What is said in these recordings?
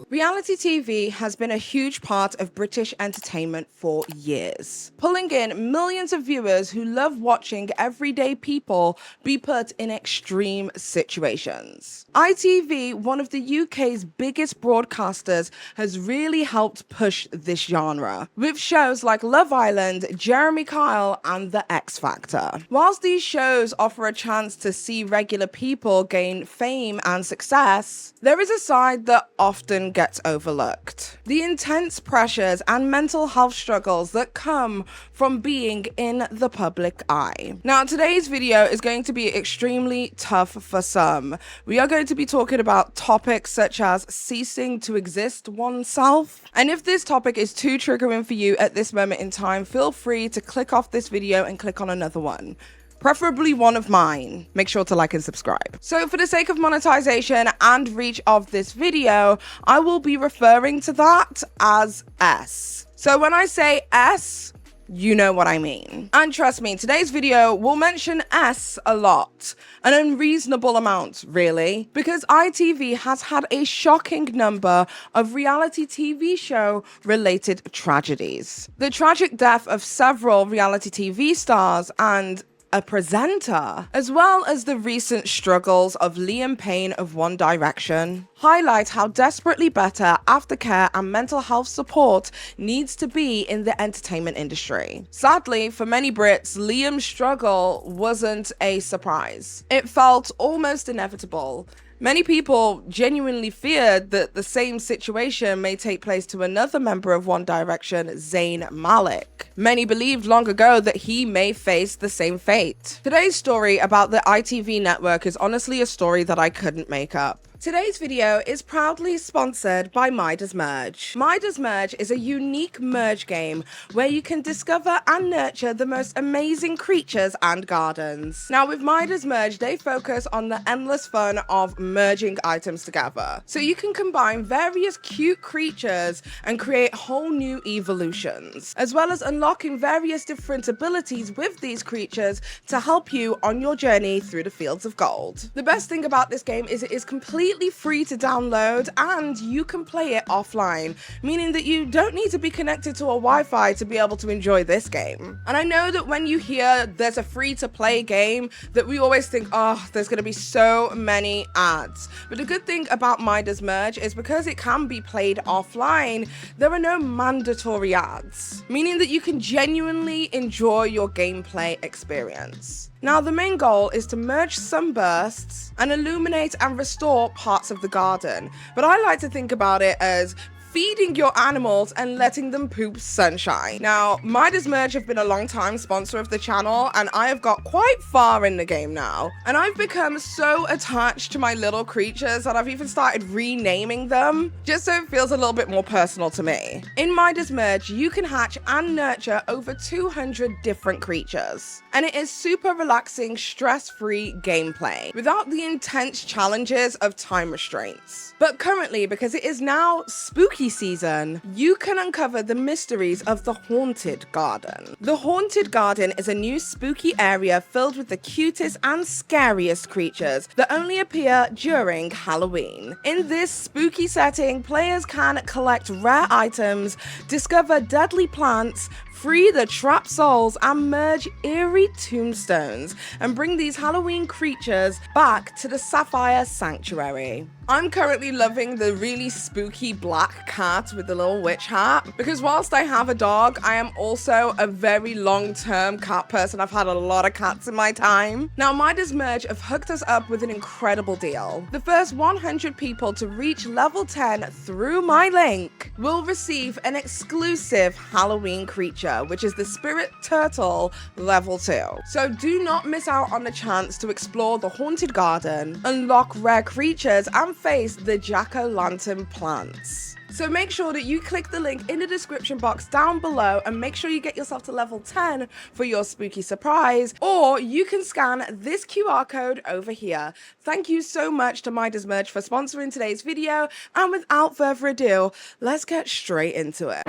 Reality TV has been a huge part of British entertainment for years, pulling in millions of viewers who love watching everyday people be put in extreme situations. ITV, one of the UK's biggest broadcasters, has really helped push this genre, with shows like Love Island, Jeremy Kyle, and The X Factor. Whilst these shows offer a chance to see regular people gain fame and success, there is a side that often gets overlooked: the intense pressures and mental health struggles that come from being in the public eye. Now, today's video is going to be extremely tough for some. We are going to be talking about topics such as ceasing to exist oneself. And if this topic is too triggering for you at this moment in time, feel free to click off this video and click on another one, preferably one of mine. Make sure to like and subscribe. So for the sake of monetization and reach of this video, I will be referring to that as S. So when I say S, you know what I mean. And trust me, today's video will mention S a lot, an unreasonable amount, really, because ITV has had a shocking number of reality TV show related tragedies. The tragic death of several reality TV stars and a presenter, as well as the recent struggles of Liam Payne of One Direction, highlight how desperately better aftercare and mental health support needs to be in the entertainment industry. Sadly, for many Brits, Liam's struggle wasn't a surprise. It felt almost inevitable. Many people genuinely feared that the same situation may take place to another member of One Direction, Zayn Malik. Many believed long ago that he may face the same fate. Today's story about the ITV network is honestly a story that I couldn't make up. Today's video is proudly sponsored by Midas Merge. Midas Merge is a unique merge game where you can discover and nurture the most amazing creatures and gardens. Now with Midas Merge, they focus on the endless fun of merging items together. So you can combine various cute creatures and create whole new evolutions, as well as unlocking various different abilities with these creatures to help you on your journey through the fields of gold. The best thing about this game is it is completely free to download and you can play it offline, meaning that you don't need to be connected to a Wi-Fi to be able to enjoy this game. And I know that when you hear there's a free to play game, that we always think, oh, there's going to be so many ads. But the good thing about Midas Merge is because it can be played offline, there are no mandatory ads, meaning that you can genuinely enjoy your gameplay experience. Now, the main goal is to merge sunbursts and illuminate and restore parts of the garden, but I like to think about it as feeding your animals and letting them poop sunshine. Now, Midas Merge have been a long time sponsor of the channel, and I have got quite far in the game now. And I've become so attached to my little creatures that I've even started renaming them, just so it feels a little bit more personal to me. In Midas Merge, you can hatch and nurture over 200 different creatures. And it is super relaxing, stress-free gameplay, without the intense challenges of time restraints. But currently, because it is now spooky season, you can uncover the mysteries of the Haunted Garden. The Haunted Garden is a new spooky area filled with the cutest and scariest creatures that only appear during Halloween. In this spooky setting, players can collect rare items, discover deadly plants, free the trapped souls, and merge eerie tombstones, and bring these Halloween creatures back to the Sapphire Sanctuary. I'm currently loving the really spooky black cat with the little witch hat, because whilst I have a dog, I am also a very long-term cat person. I've had a lot of cats in my time. Now, Midas Merge have hooked us up with an incredible deal. The first 100 people to reach level 10 through my link will receive an exclusive Halloween creature, which is the Spirit Turtle level 2. So do not miss out on the chance to explore the Haunted Garden, unlock rare creatures, and face the jack-o'-lantern plants. So make sure that you click the link in the description box down below and make sure you get yourself to level 10 for your spooky surprise, or you can scan this QR code over here. Thank you so much to Midas Merge for sponsoring today's video, and without further ado, let's get straight into it.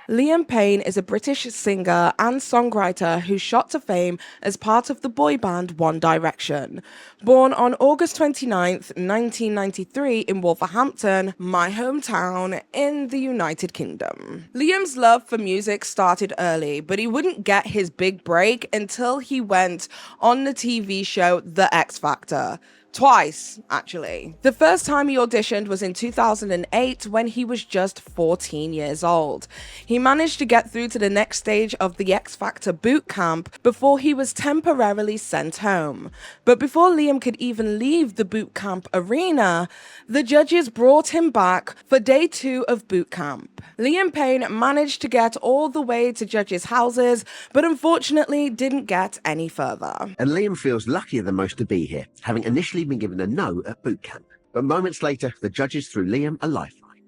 Liam Payne is a British singer and songwriter who shot to fame as part of the boy band One Direction. Born on August 29th, 1993 in Wolverhampton, my hometown in the United Kingdom. Liam's love for music started early, but he wouldn't get his big break until he went on the TV show The X Factor. Twice, actually. The first time he auditioned was in 2008 when he was just 14 years old. He managed to get through to the next stage of the X Factor boot camp before he was temporarily sent home. But before Liam could even leave the boot camp arena, the judges brought him back for day 2 of boot camp. Liam Payne managed to get all the way to judges' houses, but unfortunately didn't get any further. And Liam feels luckier than most to be here, having initially been given a no at boot camp. But moments later, the judges threw Liam a lifeline.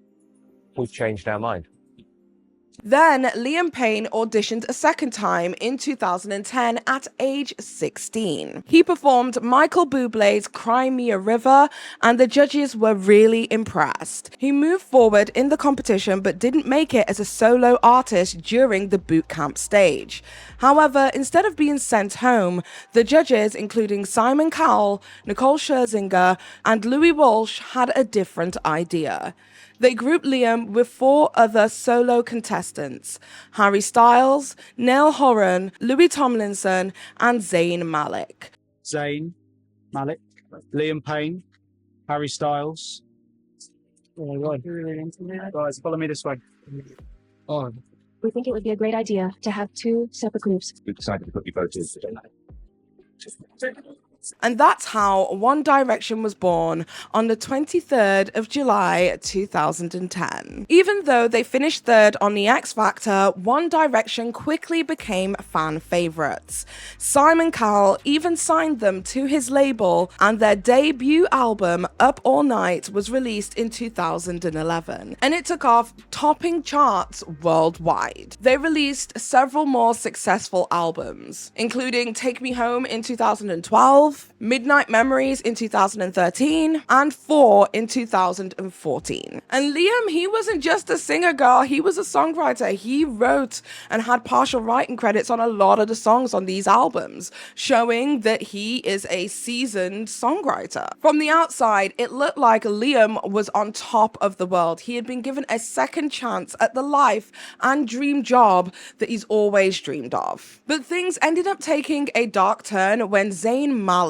We've changed our mind. Then Liam Payne auditioned a second time in 2010 at age 16. He performed Michael Bublé's Cry Me a River, and the judges were really impressed. He moved forward in the competition but didn't make it as a solo artist during the boot camp stage. However, instead of being sent home, the judges, including Simon Cowell, Nicole Scherzinger, and Louis Walsh, had a different idea. They grouped Liam with 4 other solo contestants: Harry Styles, Niall Horan, Louis Tomlinson, and Zayn Malik. Zayn Malik, Liam Payne, Harry Styles. Oh my God. Guys, follow me this way. Oh. We think it would be a great idea to have 2 separate groups. We decided to put you both in. And that's how One Direction was born on the 23rd of July 2010. Even though they finished 3rd on the X Factor, One Direction quickly became fan favorites. Simon Cowell even signed them to his label, and their debut album, Up All Night, was released in 2011, and it took off, topping charts worldwide. They released several more successful albums, including Take Me Home in 2012, Midnight Memories in 2013, and 4 in 2014. And Liam, he wasn't just a singer, girl, he was a songwriter. He wrote and had partial writing credits on a lot of the songs on these albums, showing that he is a seasoned songwriter. From the outside, it looked like Liam was on top of the world. He had been given a second chance at the life and dream job that he's always dreamed of. But things ended up taking a dark turn when Zayn Malik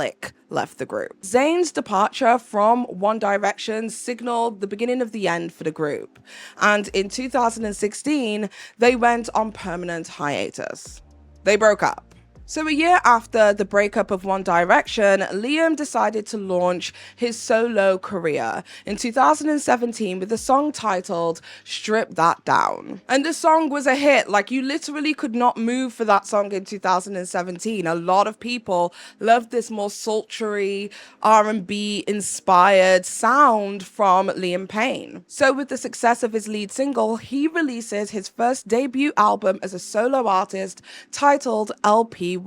left the group. Zayn's departure from One Direction signaled the beginning of the end for the group, and in 2016, they went on permanent hiatus. They broke up. So a year after the breakup of One Direction, Liam decided to launch his solo career in 2017 with a song titled Strip That Down. And the song was a hit. Like, you literally could not move for that song in 2017. A lot of people loved this more sultry, R&B inspired sound from Liam Payne. So with the success of his lead single, he releases his first debut album as a solo artist titled LP1,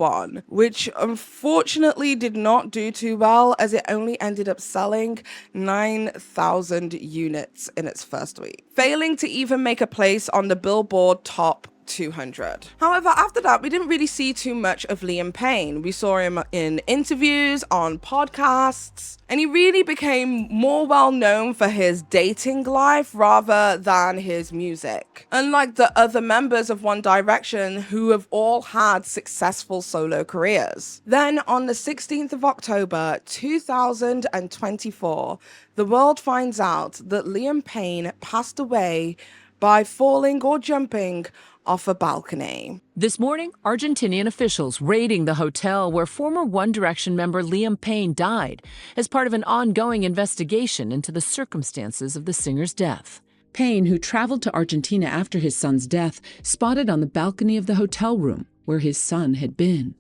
which unfortunately did not do too well, as it only ended up selling 9,000 units in its first week, failing to even make a place on the Billboard Top 200. However, after that, we didn't really see too much of Liam Payne. We saw him in interviews, on podcasts, and he really became more well known for his dating life rather than his music. Unlike the other members of One Direction, who have all had successful solo careers. Then on the 16th of October 2024, the world finds out that Liam Payne passed away by falling or jumping off a balcony. This morning, Argentinian officials raiding the hotel where former One Direction member Liam Payne died as part of an ongoing investigation into the circumstances of the singer's death. Payne, who traveled to Argentina after his son's death, spotted on the balcony of the hotel room where his son had been.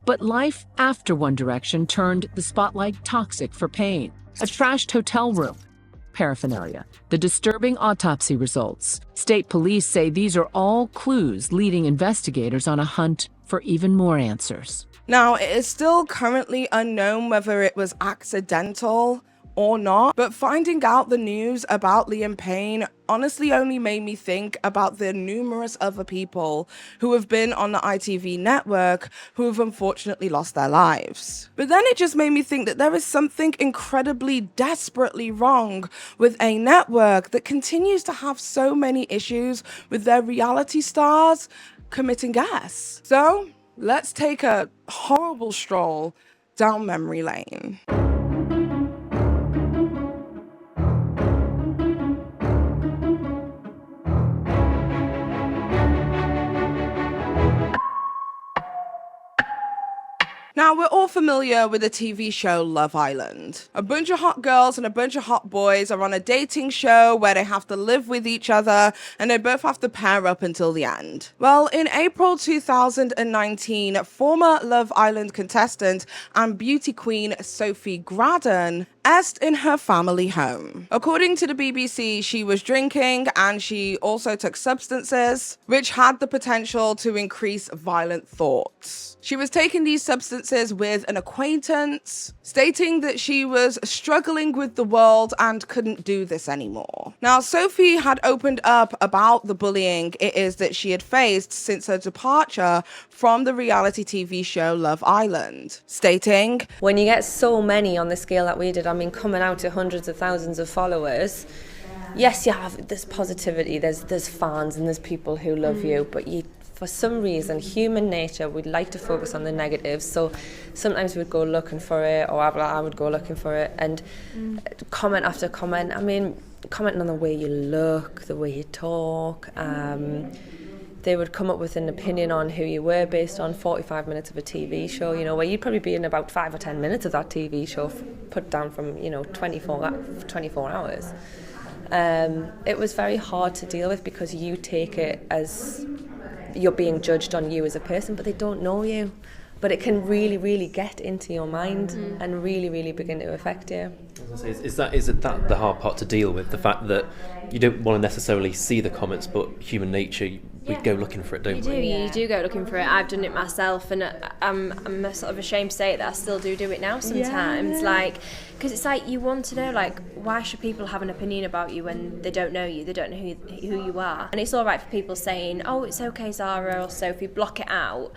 But life after One Direction turned the spotlight toxic for Payne. A trashed hotel room, paraphernalia, the disturbing autopsy results. State police say these are all clues leading investigators on a hunt for even more answers. Now, it is still currently unknown whether it was accidental or not, but finding out the news about Liam Payne honestly only made me think about the numerous other people who have been on the ITV network who have unfortunately lost their lives. But then it just made me think that there is something incredibly desperately wrong with a network that continues to have so many issues with their reality stars committing gas. So let's take a horrible stroll down memory lane. Now, we're all familiar with the TV show Love Island. A bunch of hot girls and a bunch of hot boys are on a dating show where they have to live with each other and they both have to pair up until the end. Well, in April 2019, former Love Island contestant and beauty queen Sophie Graden est in her family home. According to the BBC, she was drinking and she also took substances which had the potential to increase violent thoughts. She was taking these substances with an acquaintance, stating that she was struggling with the world and couldn't do this anymore. Now, Sophie had opened up about the bullying it is that she had faced since her departure from the reality TV show Love Island, stating, "When you get so many on the scale that we did, I mean, coming out to hundreds of thousands of followers, yes, you have this positivity, there's fans and there's people who love you, but for some reason, human nature, we'd like to focus on the negatives. So sometimes we'd go looking for it, or I would go looking for it, and comment after comment. I mean, commenting on the way you look, the way you talk. They would come up with an opinion on who you were based on 45 minutes of a TV show, you know, where you'd probably be in about 5 or 10 minutes of that TV show, put down from, 24 hours. It was very hard to deal with because you take it as you're being judged on you as a person, but they don't know you. But it can really, really get into your mind and really, really begin to affect you. Is it that the hard part to deal with? The fact that you don't want to necessarily see the comments, but human nature, we go looking for it, don't we? You do go looking for it. I've done it myself, and I'm sort of ashamed to say that I still do it now sometimes. Because it's like you want to know, why should people have an opinion about you when they don't know you? They don't know who you are. And it's all right for people saying, "Oh, it's okay, Zara or Sophie, block it out."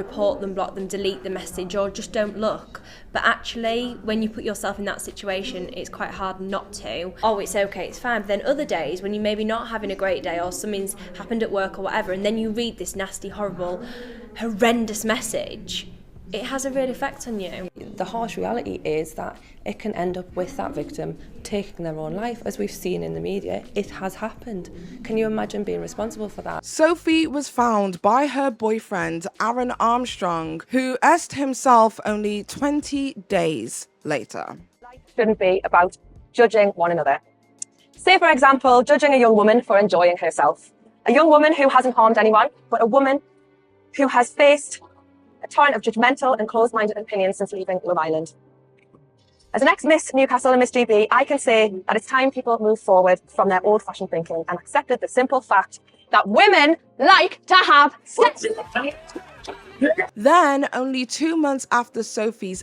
Report them, block them, delete the message, or just don't look. But actually, when you put yourself in that situation, it's quite hard not to. Oh, it's okay, it's fine. But then other days when you maybe not having a great day or something's happened at work or whatever, and then you read this nasty, horrible, horrendous message, it has a real effect on you. The harsh reality is that it can end up with that victim taking their own life. As we've seen in the media, it has happened. Can you imagine being responsible for that? Sophie was found by her boyfriend, Aaron Armstrong, who est himself only 20 days later. Life shouldn't be about judging one another. Say, for example, judging a young woman for enjoying herself. A young woman who hasn't harmed anyone, but a woman who has faced a torrent of judgmental and closed-minded opinions since leaving Love Island. As an ex-Miss Newcastle and Miss GB, I can say that it's time people move forward from their old-fashioned thinking and accepted the simple fact that women like to have sex. Then, only 2 months after Sophie's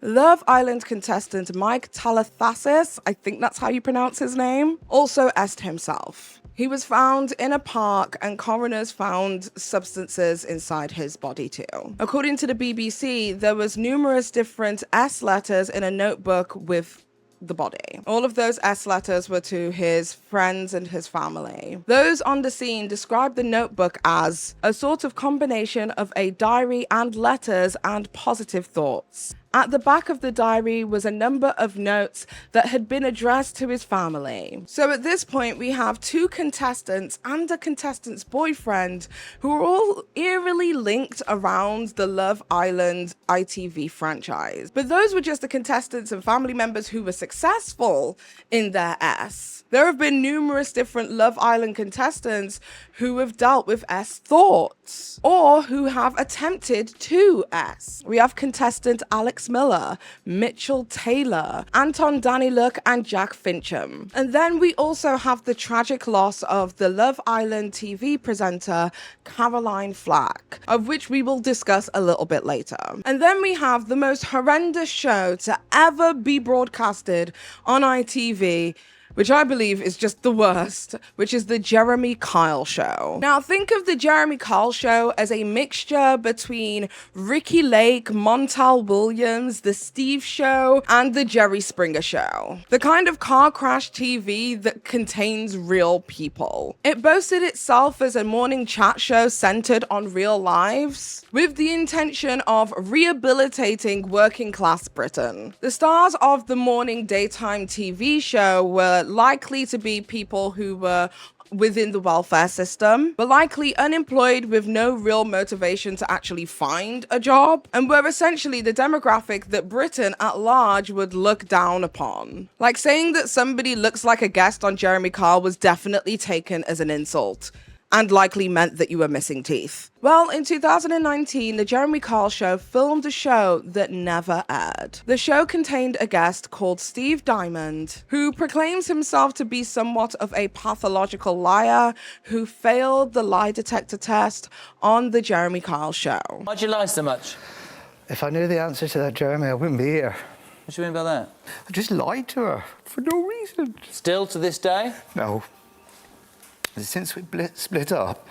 Love Island contestant Mike Talathasis, I think that's how you pronounce his name, also est himself. He was found in a park and coroners found substances inside his body too. According to the BBC, there was numerous different S letters in a notebook with the body. All of those S letters were to his friends and his family. Those on the scene described the notebook as a sort of combination of a diary and letters and positive thoughts. At the back of the diary was a number of notes that had been addressed to his family. So at this point, we have 2 contestants and a contestant's boyfriend who are all eerily linked around the Love Island ITV franchise. But those were just the contestants and family members who were successful in their S. There have been numerous different Love Island contestants who have dealt with S thoughts or who have attempted to S. We have contestant Alex Max Miller, Mitchell Taylor, Anton Daniluk, and Jack Fincham. And then we also have the tragic loss of the Love Island TV presenter Caroline Flack, of which we will discuss a little bit later. And then we have the most horrendous show to ever be broadcasted on ITV, which I believe is just the worst, which is the Jeremy Kyle Show. Now, think of the Jeremy Kyle Show as a mixture between Ricky Lake, Montel Williams, The Steve Show, and the Jerry Springer Show. The kind of car crash TV that contains real people. It boasted itself as a morning chat show centered on real lives, with the intention of rehabilitating working class Britain. The stars of the morning daytime TV show were likely to be people who were within the welfare system, but likely unemployed with no real motivation to actually find a job, and were essentially the demographic that Britain at large would look down upon. Like, saying that somebody looks like a guest on Jeremy Kyle was definitely taken as an insult, and likely meant that you were missing teeth. Well, in 2019, the Jeremy Kyle Show filmed a show that never aired. The show contained a guest called Steve Diamond, who proclaims himself to be somewhat of a pathological liar who failed the lie detector test on the Jeremy Kyle Show. Why'd you lie so much? If I knew the answer to that, Jeremy, I wouldn't be here. What do you mean by that? I just lied to her for no reason. Still to this day? No. Since we split up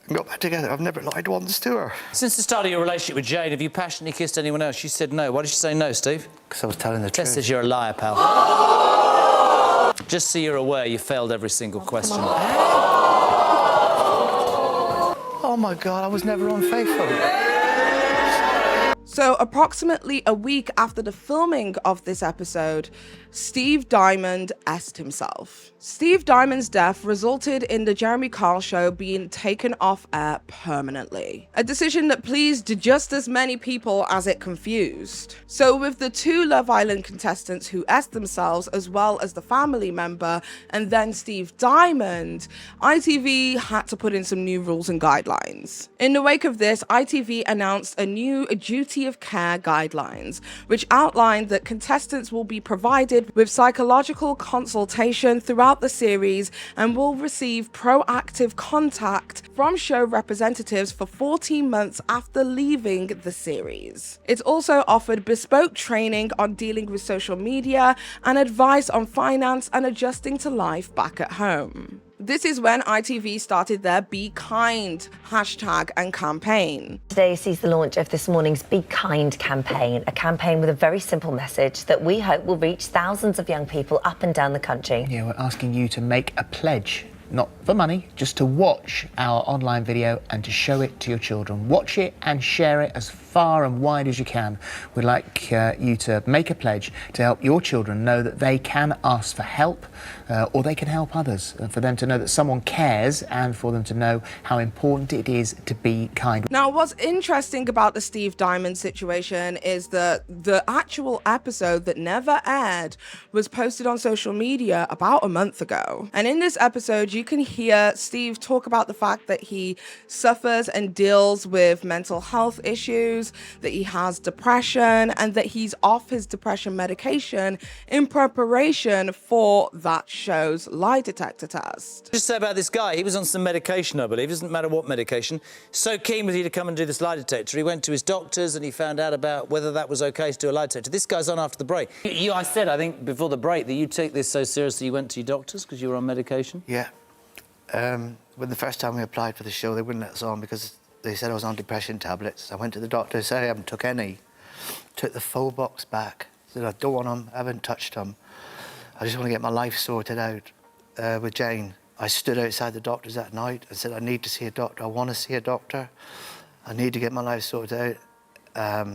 and got back together, I've never lied once to her. Since the start of your relationship with Jane, have you passionately kissed anyone else? She said no. Why did she say no, Steve? Because I was telling the truth. Tess says you're a liar, pal. Just so you're aware, you failed every single question. Oh my God, I was never unfaithful. So approximately a week after the filming of this episode, Steve Diamond essed himself. Steve Diamond's death resulted in the Jeremy Kyle Show being taken off air permanently. A decision that pleased just as many people as it confused. So with the two Love Island contestants who essed themselves, as well as the family member, and then Steve Diamond, ITV had to put in some new rules and guidelines. In the wake of this, ITV announced a new duty of care guidelines, which outlined that contestants will be provided with psychological consultation throughout the series and will receive proactive contact from show representatives for 14 months after leaving the series. It also offered bespoke training on dealing with social media and advice on finance and adjusting to life back at home. This is when ITV started their Be Kind hashtag and campaign. Today sees the launch of this morning's Be Kind campaign, a campaign with a very simple message that we hope will reach thousands of young people up and down the country. Yeah, we're asking you to make a pledge, not for money, just to watch our online video and to show it to your children. Watch it and share it as far and wide as you can. We'd like you to make a pledge to help your children know that they can ask for help or they can help others, for them to know that someone cares and for them to know how important it is to be kind. Now, what's interesting about the Steve Diamond situation is that the actual episode that never aired was posted on social media about a month ago. And in this episode, you can hear Steve talk about the fact that he suffers and deals with mental health issues, that he has depression, and that he's off his depression medication in preparation for that show's lie detector test. Just say about this guy, he was on some medication, I believe. It doesn't matter what medication. So keen was he to come and do this lie detector. He went to his doctors and he found out about whether that was okay to do a lie detector. This guy's on after the break. I said, I think, before the break, that you take this so seriously you went to your doctors because you were on medication? Yeah. When the first time we applied for the show, they wouldn't let us on because they said I was on depression tablets. I went to the doctor and said I haven't took any. Took the full box back. Said I don't want them, I haven't touched them. I just want to get my life sorted out with Jane. I stood outside the doctor's that night and said I need to see a doctor. I want to see a doctor. I need to get my life sorted out.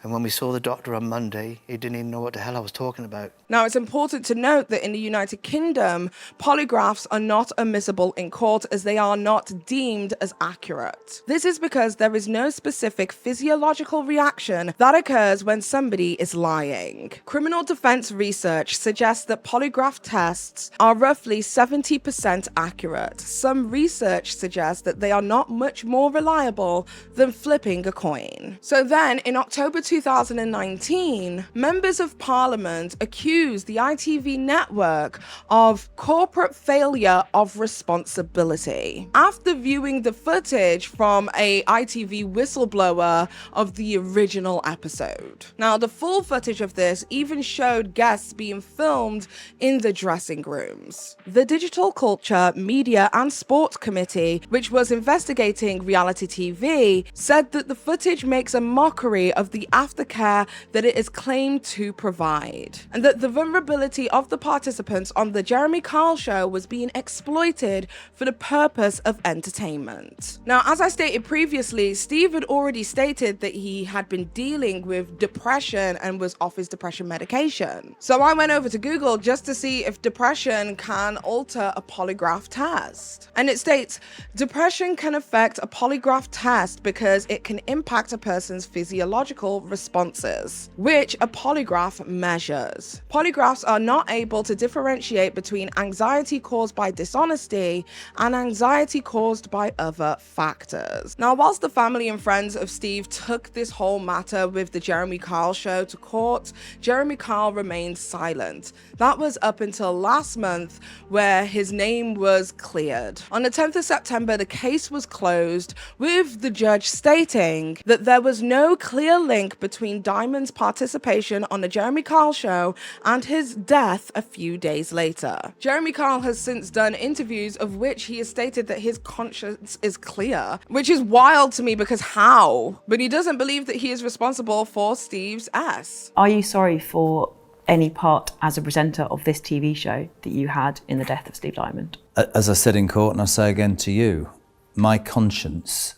And And when we saw the doctor on Monday, he didn't even know what the hell I was talking about. Now, it's important to note that in the United Kingdom, polygraphs are not admissible in court as they are not deemed as accurate. This is because there is no specific physiological reaction that occurs when somebody is lying. Criminal defense research suggests that polygraph tests are roughly 70% accurate. Some research suggests that they are not much more reliable than flipping a coin. So then, in October 2019, members of Parliament accused the ITV network of corporate failure of responsibility after viewing the footage from a ITV whistleblower of the original episode. Now, the full footage of this even showed guests being filmed in the dressing rooms. The Digital Culture, Media and Sport Committee, which was investigating reality TV, said that the footage makes a mockery of the aftercare that it is claimed to provide, and that the vulnerability of the participants on the Jeremy Kyle show was being exploited for the purpose of entertainment. Now, as I stated previously, Steve had already stated that he had been dealing with depression and was off his depression medication. So I went over to Google just to see if depression can alter a polygraph test. And it states, depression can affect a polygraph test because it can impact a person's physiological responses, which a polygraph measures. Polygraphs are not able to differentiate between anxiety caused by dishonesty and anxiety caused by other factors. Now, whilst the family and friends of Steve took this whole matter with the Jeremy Kyle show to court, Jeremy Kyle remained silent. That was up until last month, where his name was cleared. On the 10th of September, the case was closed, with the judge stating that there was no clear link between Diamond's participation on the Jeremy Kyle show and his death a few days later. Jeremy Kyle has since done interviews of which he has stated that his conscience is clear, which is wild to me because how? But he doesn't believe that he is responsible for Steve's S. Are you sorry for any part as a presenter of this TV show that you had in the death of Steve Diamond? As I said in court, and I say again to you, my conscience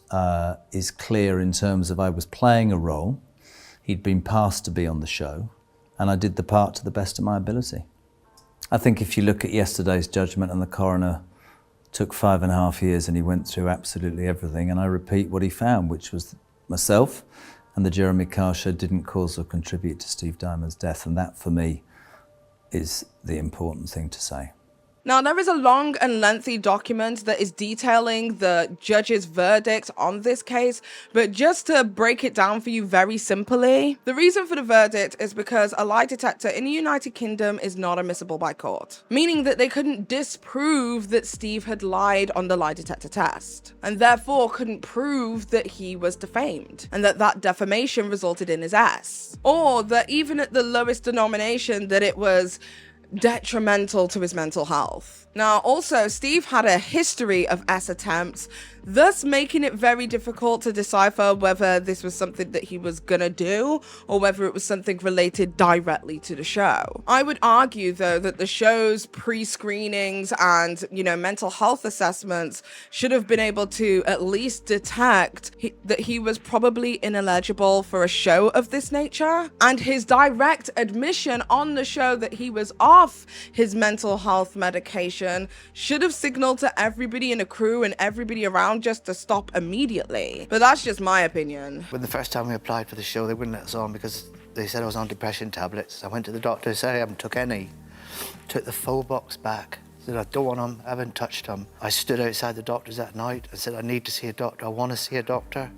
is clear in terms of I was playing a role. He'd been passed to be on the show, and I did the part to the best of my ability. I think if you look at yesterday's judgment, and the coroner took 5.5 years and he went through absolutely everything, and I repeat what he found, which was myself and the Jeremy Kyle show didn't cause or contribute to Steve Diamond's death, and that for me is the important thing to say. Now, there is a long and lengthy document that is detailing the judge's verdict on this case, but just to break it down for you very simply, the reason for the verdict is because a lie detector in the United Kingdom is not admissible by court, meaning that they couldn't disprove that Steve had lied on the lie detector test, and therefore couldn't prove that he was defamed, and that defamation resulted in his S, or that even at the lowest denomination that it was detrimental to his mental health. Now, also, Steve had a history of S attempts, thus making it very difficult to decipher whether this was something that he was gonna do or whether it was something related directly to the show. I would argue, though, that the show's pre-screenings and, mental health assessments should have been able to at least detect that he was probably ineligible for a show of this nature, and his direct admission on the show that he was off his mental health medication should have signaled to everybody in the crew and everybody around just to stop immediately. But that's just my opinion. When the first time we applied for the show, they wouldn't let us on because they said I was on depression tablets. I went to the doctor and said I haven't took any. Took the full box back. Said I don't want them, I haven't touched them. I stood outside the doctor's that night and said I need to see a doctor, I want to see a doctor.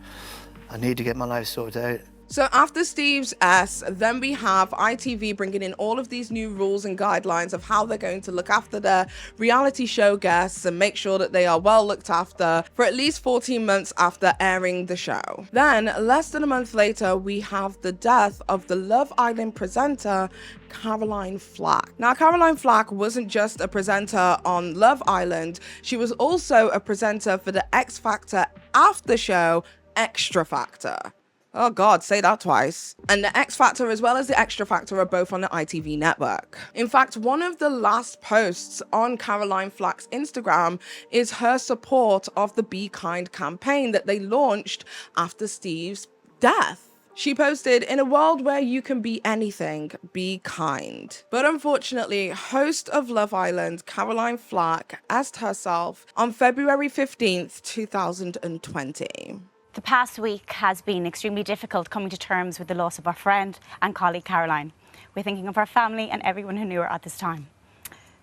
I need to get my life sorted out. So after Steve's S, then we have ITV bringing in all of these new rules and guidelines of how they're going to look after their reality show guests and make sure that they are well looked after for at least 14 months after airing the show. Then, less than a month later, we have the death of the Love Island presenter, Caroline Flack. Now, Caroline Flack wasn't just a presenter on Love Island, she was also a presenter for the X Factor after show, Extra Factor. Oh God, say that twice. And the X Factor as well as the Extra Factor are both on the ITV network. In fact, one of the last posts on Caroline Flack's Instagram is her support of the Be Kind campaign that they launched after Steve's death. She posted, "In a world where you can be anything, be kind." But unfortunately, host of Love Island, Caroline Flack, asked herself on February 15th, 2020. The past week has been extremely difficult coming to terms with the loss of our friend and colleague Caroline. We're thinking of our family and everyone who knew her at this time.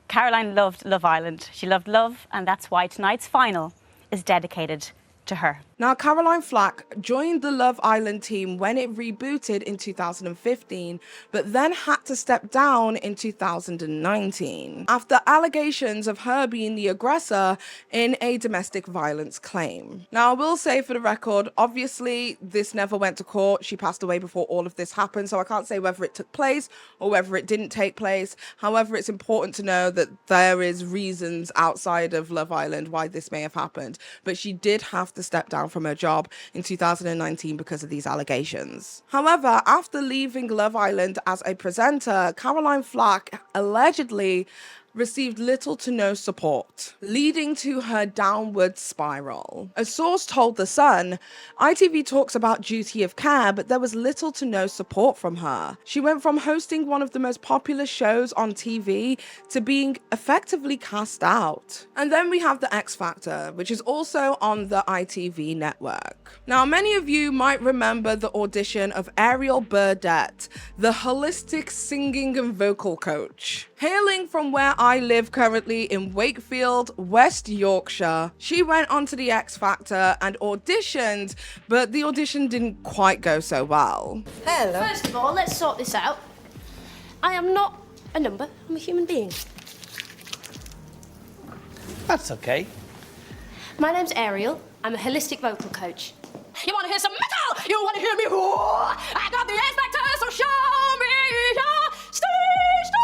Caroline loved Love Island. She loved love, and that's why tonight's final is dedicated to her. Now, Caroline Flack joined the Love Island team when it rebooted in 2015, but then had to step down in 2019 after allegations of her being the aggressor in a domestic violence claim. Now, I will say for the record, obviously, this never went to court. She passed away before all of this happened, so I can't say whether it took place or whether it didn't take place. However, it's important to know that there is reasons outside of Love Island why this may have happened, but she did have to step down from her job in 2019 because of these allegations. However, after leaving Love Island as a presenter, Caroline Flack allegedly received little to no support, leading to her downward spiral. A source told The Sun, "ITV talks about duty of care, but there was little to no support from her. She went from hosting one of the most popular shows on TV to being effectively cast out." And then we have The X Factor, which is also on the ITV network. Now, many of you might remember the audition of Ariel Burdett, the holistic singing and vocal coach. Hailing from where I live currently in Wakefield, West Yorkshire, she went onto the X Factor and auditioned, but the audition didn't quite go so well. Hello. First of all, let's sort this out. I am not a number, I'm a human being. That's okay. My name's Ariel, I'm a holistic vocal coach. You want to hear some metal? You want to hear me roar? I got the X Factor, so show me your stage door.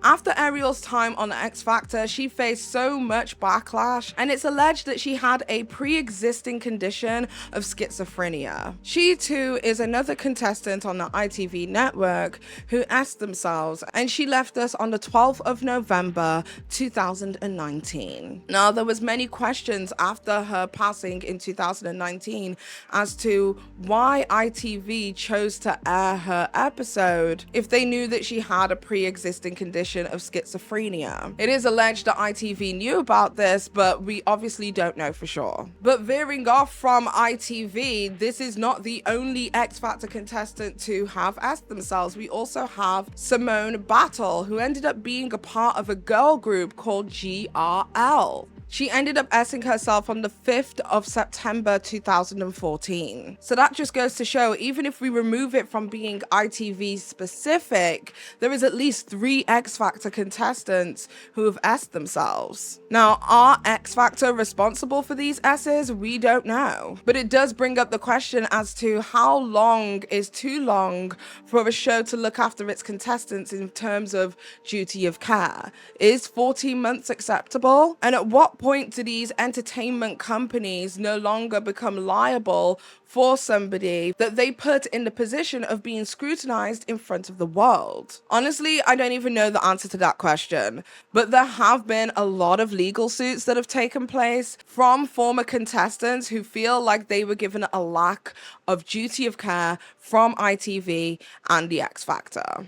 After Ariel's time on The X Factor, she faced so much backlash, and it's alleged that she had a pre-existing condition of schizophrenia. She too is another contestant on the ITV network who asked themselves, and she left us on the 12th of November 2019. Now, there was many questions after her passing in 2019 as to why ITV chose to air her episode if they knew that she had a pre-existing condition of schizophrenia. It is alleged that ITV knew about this, but we obviously don't know for sure. But veering off from ITV, this is not the only X Factor contestant to have asked themselves. We also have Simone Battle, who ended up being a part of a girl group called GRL. She ended up asking herself on the 5th of September 2014. So that just goes to show, even if we remove it from being ITV specific, there is at least 3 X Factor contestants who have asked themselves. Now, are X Factor responsible for these S's? We don't know. But it does bring up the question as to how long is too long for a show to look after its contestants in terms of duty of care. Is 14 months acceptable? And at what point do these entertainment companies no longer become liable for somebody that they put in the position of being scrutinized in front of the world? Honestly, I don't even know the answer to that question, but there have been a lot of legal suits that have taken place from former contestants who feel like they were given a lack of duty of care from ITV and the X Factor.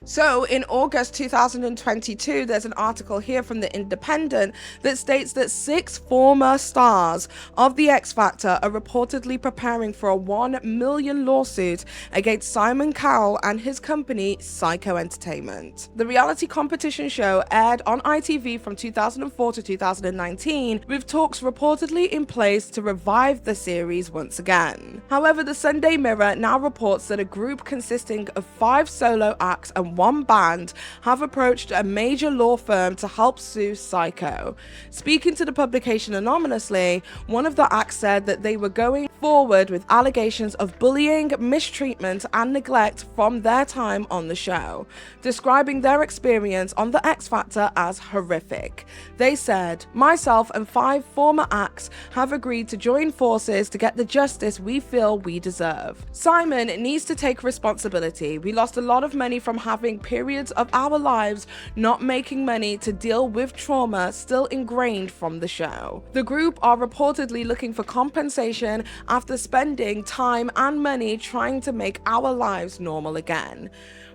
So in August 2022, there's an article here from The Independent that states that 6 former stars of the X Factor are reportedly preparing for a $1 million lawsuit against Simon Cowell and his company, Psycho Entertainment. The reality competition show aired on ITV from 2004 to 2019, with talks reportedly in place to revive the series once again. However, the Sunday Mirror now reports that a group consisting of 5 solo acts and from one band have approached a major law firm to help sue Psycho. Speaking to the publication anonymously, one of the acts said that they were going forward with allegations of bullying, mistreatment, and neglect from their time on the show, describing their experience on The X Factor as horrific. They said, "Myself and 5 former acts have agreed to join forces to get the justice we feel we deserve. Simon needs to take responsibility. We lost a lot of money from having periods of our lives not making money to deal with trauma still ingrained from the show. The group are reportedly looking for compensation after spending time and money trying to make our lives normal again.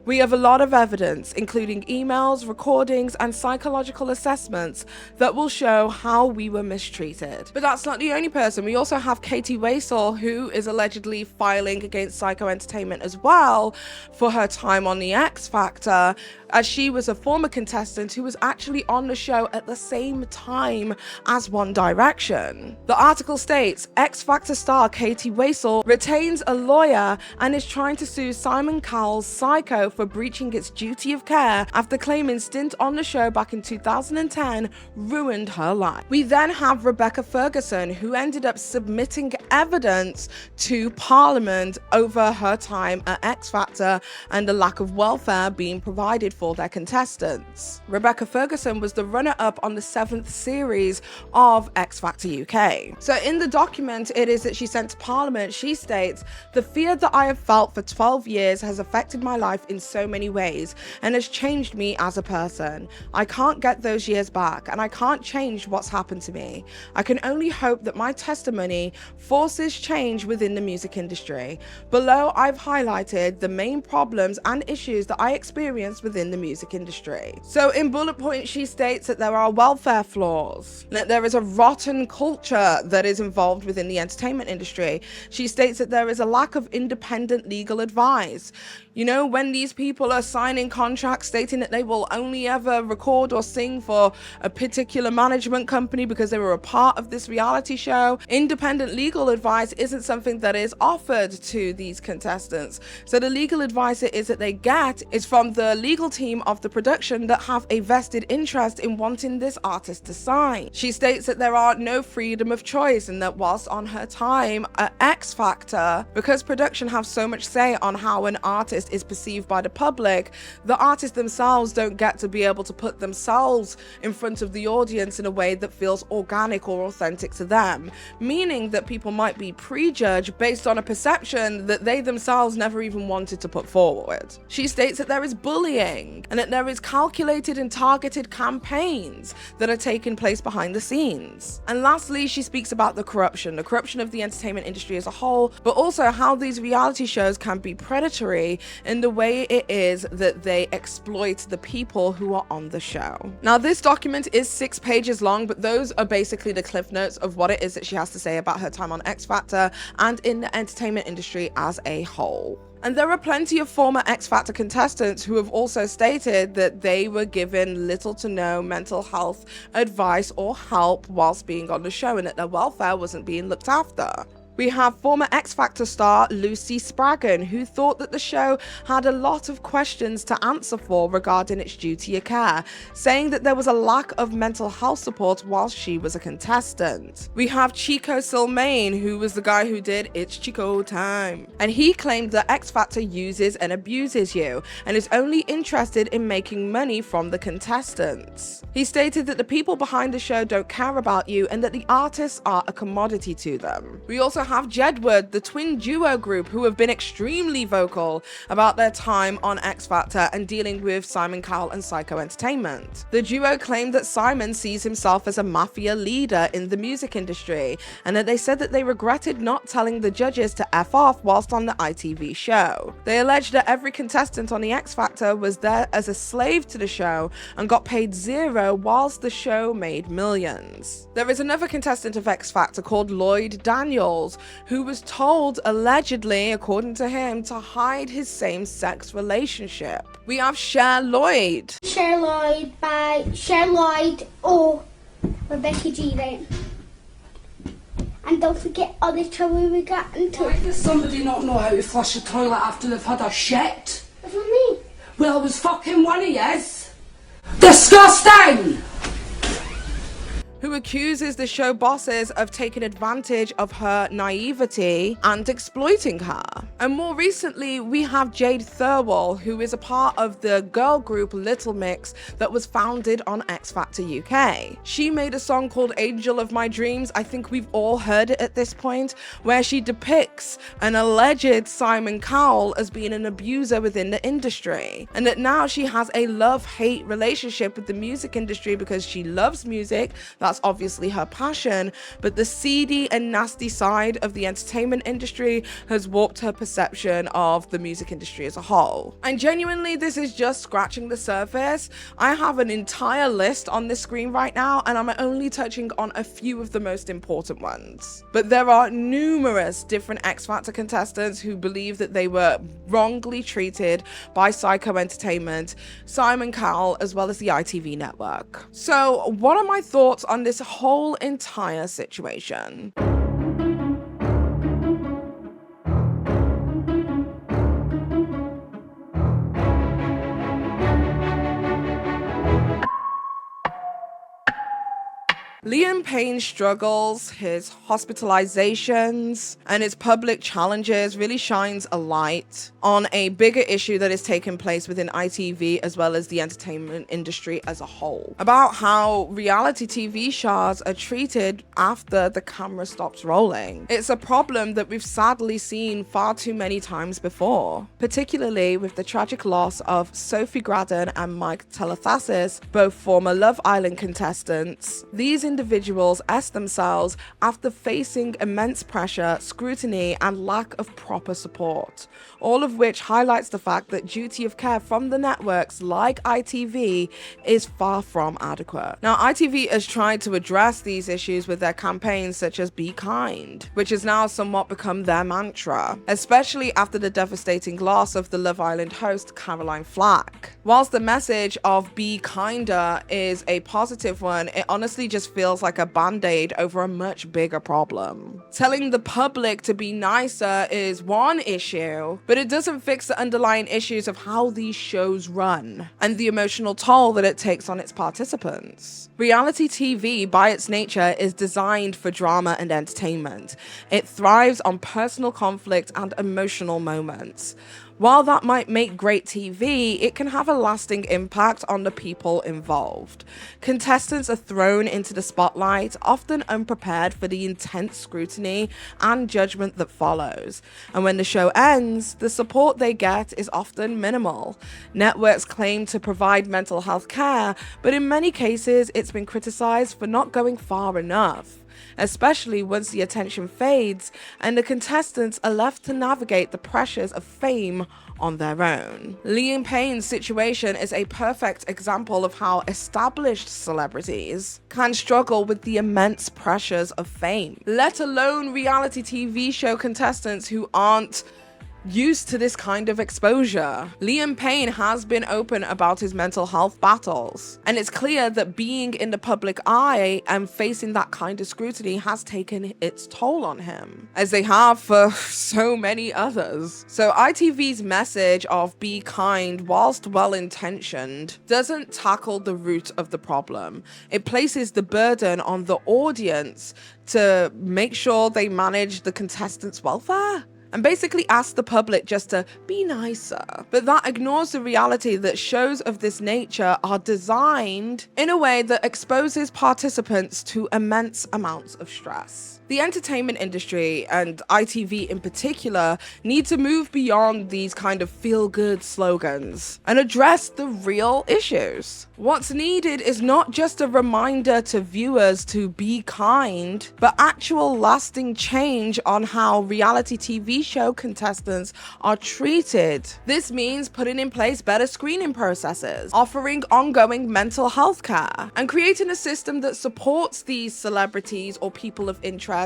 We have a lot of evidence, including emails, recordings, and psychological assessments that will show how we were mistreated." But that's not the only person. We also have Katie Waisel, who is allegedly filing against Psycho Entertainment as well for her time on The X Factor, as she was a former contestant who was actually on the show at the same time as One Direction. The article states, X Factor star Katie Waisel retains a lawyer and is trying to sue Simon Cowell's Psycho for breaching its duty of care after claiming stint on the show back in 2010 ruined her life. We then have Rebecca Ferguson, who ended up submitting evidence to Parliament over her time at X Factor and the lack of welfare being provided for their contestants. Rebecca Ferguson was the runner-up on the 7th series of X Factor UK. So in the document it is that she sent to Parliament, she states, "The fear that I have felt for 12 years has affected my life in so many ways and has changed me as a person. I can't get those years back and I can't change what's happened to me. I can only hope that my testimony forces change within the music industry. Below I've highlighted the main problems and issues that I experienced within the music industry." So in bullet points she states that there are welfare flaws, that there is a rotten culture that is involved within the entertainment industry. She states that there is a lack of independent legal advice. You know, when these people are signing contracts stating that they will only ever record or sing for a particular management company because they were a part of this reality show, independent legal advice isn't something that is offered to these contestants. So the legal advice it is that they get is from the legal team of the production that have a vested interest in wanting this artist to sign. She states that there are no freedom of choice and that whilst on her time at X Factor, because production have so much say on how an artist is perceived by the public, the artists themselves don't get to be able to put themselves in front of the audience in a way that feels organic or authentic to them, meaning that people might be prejudged based on a perception that they themselves never even wanted to put forward. She states that there is bullying and that there is calculated and targeted campaigns that are taking place behind the scenes. And lastly, she speaks about the corruption of the entertainment industry as a whole, but also how these reality shows can be predatory in the way it is that they exploit the people who are on the show. Now, this document is 6 pages long, but those are basically the cliff notes of what it is that she has to say about her time on X Factor and in the entertainment industry as a whole. And there are plenty of former X Factor contestants who have also stated that they were given little to no mental health advice or help whilst being on the show and that their welfare wasn't being looked after. We have former X Factor star Lucy Spraggan, who thought that the show had a lot of questions to answer for regarding its duty of care, saying that there was a lack of mental health support while she was a contestant. We have Chico Silmaine, who was the guy who did It's Chico Time, and he claimed that X Factor uses and abuses you and is only interested in making money from the contestants. He stated that the people behind the show don't care about you and that the artists are a commodity to them. We also have Jedward, the twin duo group, who have been extremely vocal about their time on X Factor and dealing with Simon Cowell and Psycho Entertainment. The duo claimed that Simon sees himself as a mafia leader in the music industry, and that they said that they regretted not telling the judges to F off whilst on the ITV show. They alleged that every contestant on the X Factor was there as a slave to the show and got paid zero whilst the show made millions. There is another contestant of X Factor called Lloyd Daniels, who was told, allegedly, according to him, to hide his same-sex relationship. We have Cher Lloyd. Cher Lloyd by Cher Lloyd or Rebecca G. Then. And don't forget all the trouble we got into. Why does somebody not know how to flush a toilet after they've had a shit? What do you mean? Well, I was fucking one of yes. Disgusting! Who accuses the show bosses of taking advantage of her naivety and exploiting her. And more recently, we have Jade Thirlwall, who is a part of the girl group Little Mix that was founded on X Factor UK. She made a song called Angel of My Dreams, I think we've all heard it at this point, where she depicts an alleged Simon Cowell as being an abuser within the industry, and that now she has a love-hate relationship with the music industry because she loves music. That's obviously her passion, but the seedy and nasty side of the entertainment industry has warped her perception of the music industry as a whole. And genuinely, this is just scratching the surface. I have an entire list on this screen right now, and I'm only touching on a few of the most important ones. But there are numerous different X Factor contestants who believe that they were wrongly treated by Psycho Entertainment, Simon Cowell, as well as the ITV network. So what are my thoughts on this whole entire situation? Liam Payne's struggles, his hospitalizations, and his public challenges really shines a light on a bigger issue that is taking place within ITV as well as the entertainment industry as a whole, about how reality TV shows are treated after the camera stops rolling. It's a problem that we've sadly seen far too many times before, particularly with the tragic loss of Sophie Graddon and Mike Telethasis, both former Love Island contestants. These individuals ask themselves after facing immense pressure, scrutiny, and lack of proper support, all of which highlights the fact that duty of care from the networks like ITV is far from adequate. Now, ITV has tried to address these issues with their campaigns such as Be Kind, which has now somewhat become their mantra, especially after the devastating loss of the Love Island host Caroline Flack. Whilst the message of Be Kinder is a positive one, it honestly just feels like a band-aid over a much bigger problem. Telling the public to be nicer is one issue, but it doesn't fix the underlying issues of how these shows run and the emotional toll that it takes on its participants. Reality TV, by its nature, is designed for drama and entertainment. It thrives on personal conflict and emotional moments. While that might make great TV, it can have a lasting impact on the people involved. Contestants are thrown into the spotlight, often unprepared for the intense scrutiny and judgment that follows. And when the show ends, the support they get is often minimal. Networks claim to provide mental health care, but in many cases, it's been criticized for not going far enough, especially once the attention fades and the contestants are left to navigate the pressures of fame on their own. Liam Payne's situation is a perfect example of how established celebrities can struggle with the immense pressures of fame, let alone reality TV show contestants who aren't used to this kind of exposure. Liam Payne has been open about his mental health battles, and it's clear that being in the public eye and facing that kind of scrutiny has taken its toll on him, as they have for so many others. So ITV's message of Be Kind, whilst well-intentioned, doesn't tackle the root of the problem. It places the burden on the audience to make sure they manage the contestants' welfare, and basically ask the public just to be nicer. But that ignores the reality that shows of this nature are designed in a way that exposes participants to immense amounts of stress. The entertainment industry, and ITV in particular, need to move beyond these kind of feel-good slogans and address the real issues. What's needed is not just a reminder to viewers to be kind, but actual lasting change on how reality TV show contestants are treated. This means putting in place better screening processes, offering ongoing mental health care, and creating a system that supports these celebrities or people of interest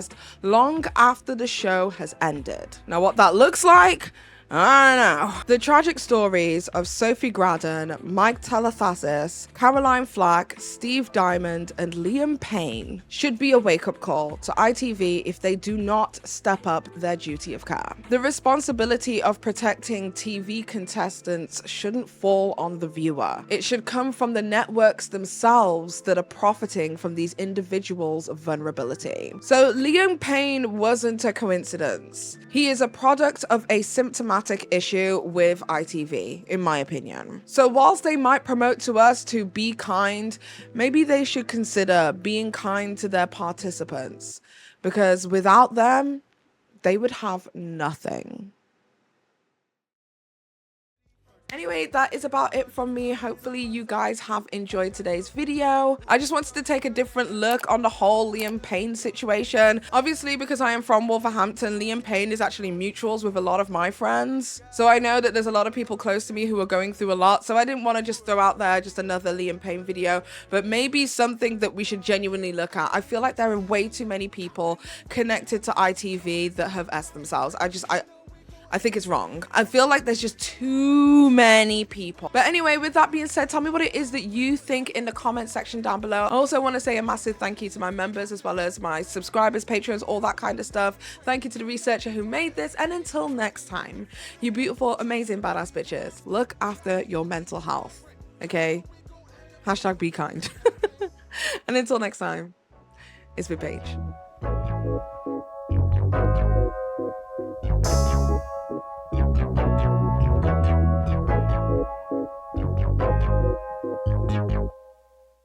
long after the show has ended. Now, what that looks like, I don't know. The tragic stories of Sophie Graddon, Mike Telethasis, Caroline Flack, Steve Diamond, and Liam Payne should be a wake-up call to ITV if they do not step up their duty of care. The responsibility of protecting TV contestants shouldn't fall on the viewer. It should come from the networks themselves that are profiting from these individuals' vulnerability. So Liam Payne wasn't a coincidence. He is a product of a symptomatic issue with ITV, in my opinion. So whilst they might promote to us to be kind, maybe they should consider being kind to their participants, because without them, they would have nothing. Anyway, that is about it from me. Hopefully you guys have enjoyed today's video. I just wanted to take a different look on the whole Liam Payne situation. Obviously, because I am from Wolverhampton, Liam Payne is actually mutuals with a lot of my friends. So I know that there's a lot of people close to me who are going through a lot. So I didn't want to just throw out there just another Liam Payne video, but maybe something that we should genuinely look at. I feel like there are way too many people connected to ITV that have S themselves. I think it's wrong. I feel like there's just too many people. But anyway, with that being said, tell me what it is that you think in the comment section down below. I also want to say a massive thank you to my members as well as my subscribers, patrons, all that kind of stuff. Thank you to the researcher who made this. And until next time, you beautiful, amazing, badass bitches, look after your mental health, okay? #be kind. And until next time, it's been Paige.